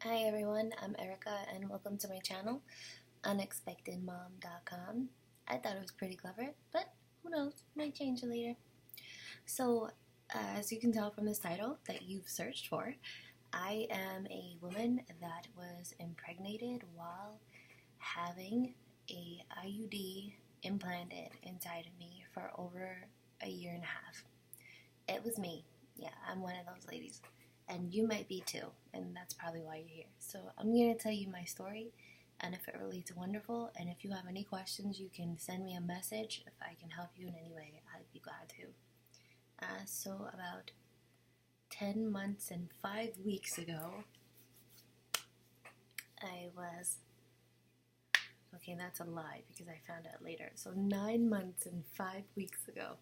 Hi everyone, I'm Erica and welcome to my channel, unexpectedmom.com. I thought it was pretty clever, but who knows, might change later. So, as you can tell from this title that you've searched for, I am a woman that was impregnated while having a IUD implanted inside of me for over a year and a half. It was me. Yeah, I'm one of those ladies. And you might be too, and that's probably why you're here. So I'm going to tell you my story, and if it relates, wonderful. And if you have any questions, you can send me a message. If I can help you in any way, I'd be glad to. So about 10 months and 5 weeks ago, okay, that's a lie because I found out later. So 9 months and 5 weeks ago,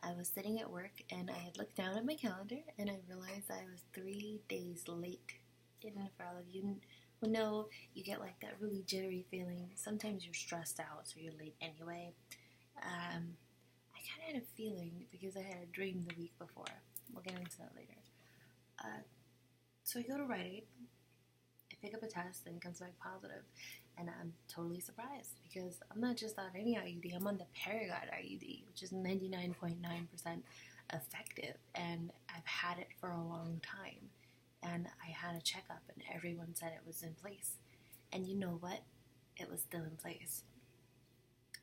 I was sitting at work and I had looked down at my calendar and I realized I was 3 days late. And for all of you who know, you get like that really jittery feeling. Sometimes you're stressed out, so you're late anyway. I kind of had a feeling because I had a dream the week before. We'll get into that later. So I go to Rite Aid, I pick up a test, and it comes back positive. And I'm totally surprised because I'm not just on any IUD, I'm on the Paragard IUD, which is 99.9% effective. And I've had it for a long time. And I had a checkup and everyone said it was in place. And you know what? It was still in place.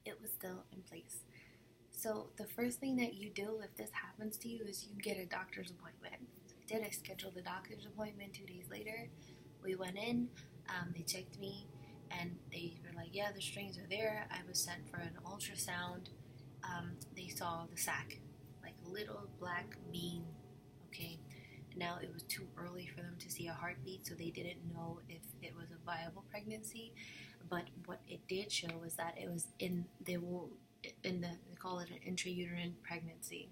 It was still in place. So the first thing that you do if this happens to you is you get a doctor's appointment. So I did. I scheduled a doctor's appointment 2 days later. We went in, they checked me, and they were like, yeah, the strings are there. I was sent for an ultrasound. They saw the sac, like a little black bean, okay? Now it was too early for them to see a heartbeat, so they didn't know if it was a viable pregnancy. But what it did show was that it was they call it an intrauterine pregnancy.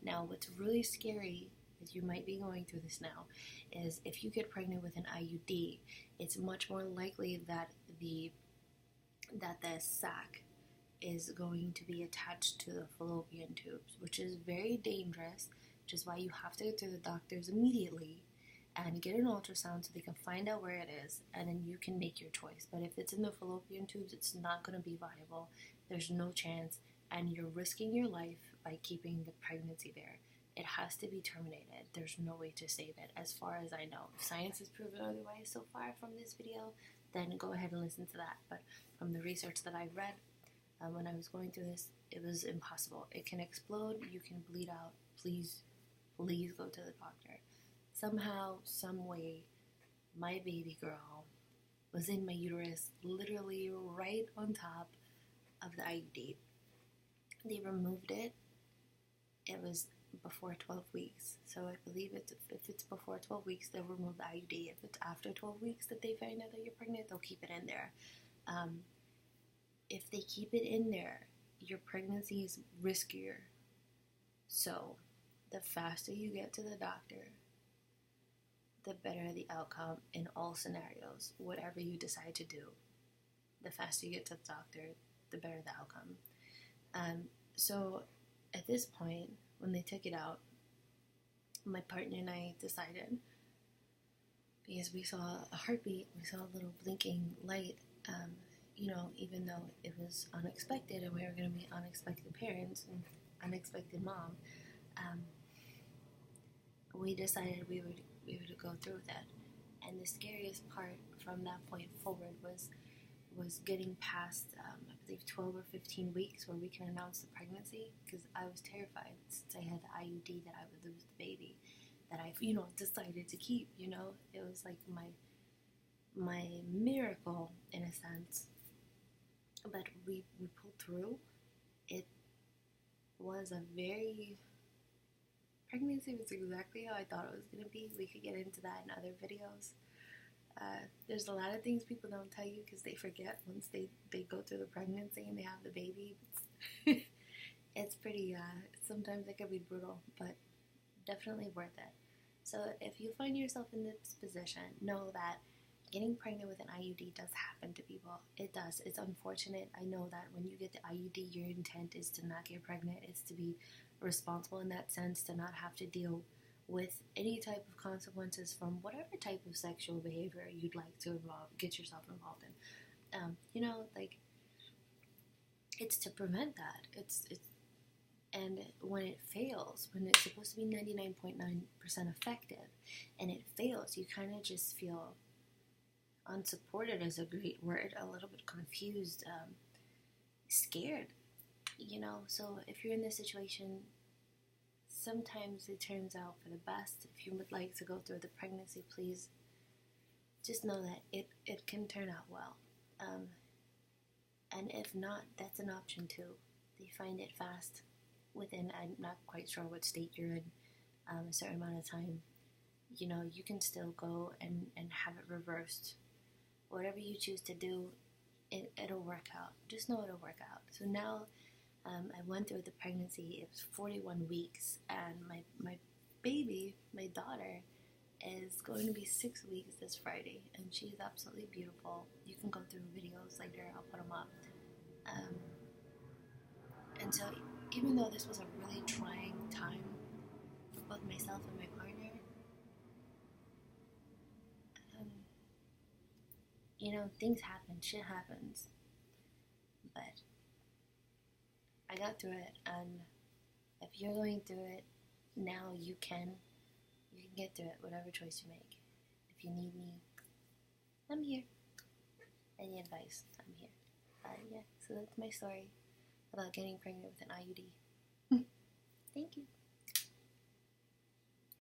Now what's really scary, as you might be going through this now, is if you get pregnant with an IUD, it's much more likely that the sac is going to be attached to the fallopian tubes, which is very dangerous, which is why you have to go to the doctors immediately and get an ultrasound so they can find out where it is, and then you can make your choice. But if it's in the fallopian tubes, it's not going to be viable. There's no chance, and you're risking your life by keeping the pregnancy there. It has to be terminated. There's no way to save it, as far as I know. If science has proven otherwise so far from this video, then go ahead and listen to that. But from the research that I've read, when I was going through this, it was impossible. It can explode. You can bleed out. Please go to the doctor. Somehow, some way, my baby girl was in my uterus, literally right on top of the IUD. They removed it. It was before 12 weeks. So I believe if it's before 12 weeks, they'll remove the IUD. If it's after 12 weeks that they find out that you're pregnant, they'll keep it in there. If they keep it in there, your pregnancy is riskier. So the faster you get to the doctor, the better the outcome in all scenarios. Whatever you decide to do, the faster you get to the doctor, the better the outcome. So at this point, when they took it out, my partner and I decided, because we saw a heartbeat, we saw a little blinking light, even though it was unexpected and we were going to be unexpected parents and unexpected mom, we decided we would go through with that. And the scariest part from that point forward was getting past, I believe, 12 or 15 weeks where we can announce the pregnancy, because I was terrified since I had the IUD that I would lose the baby that I, decided to keep, It was like my miracle in a sense. But we pulled through. It was pregnancy was exactly how I thought it was going to be. We could get into that in other videos. There's a lot of things people don't tell you because they forget once they go through the pregnancy and they have the baby. It's pretty, sometimes it can be brutal, but definitely worth it. So if you find yourself in this position, know that getting pregnant with an IUD does happen to people. It does. It's unfortunate. I know that when you get the IUD, your intent is to not get pregnant. It's to be responsible in that sense, to not have to deal with any type of consequences from whatever type of sexual behavior you'd like to get yourself involved in. Like, it's to prevent that. And when it fails, when it's supposed to be 99.9% effective, and it fails, you kind of just feel unsupported is a great word, a little bit confused, scared, So if you're in this situation, sometimes it turns out for the best. If you would like to go through the pregnancy, please just know that it can turn out well. And if not, that's an option too. They find it fast within, I'm not quite sure what state you're in, a certain amount of time. You can still go and have it reversed. Whatever you choose to do, it'll work out. Just know it'll work out. So now, I went through the pregnancy. It was 41 weeks, and my baby, my daughter, is going to be 6 weeks this Friday, and she's absolutely beautiful. You can go through videos later. I'll put them up. And so, even though this was a really trying time for both myself and my partner, things happen, shit happens, but I got through it, and if you're going through it now, you can get through it, whatever choice you make. If you need me, I'm here. Any advice, I'm here. Yeah, so that's my story about getting pregnant with an IUD. Thank you.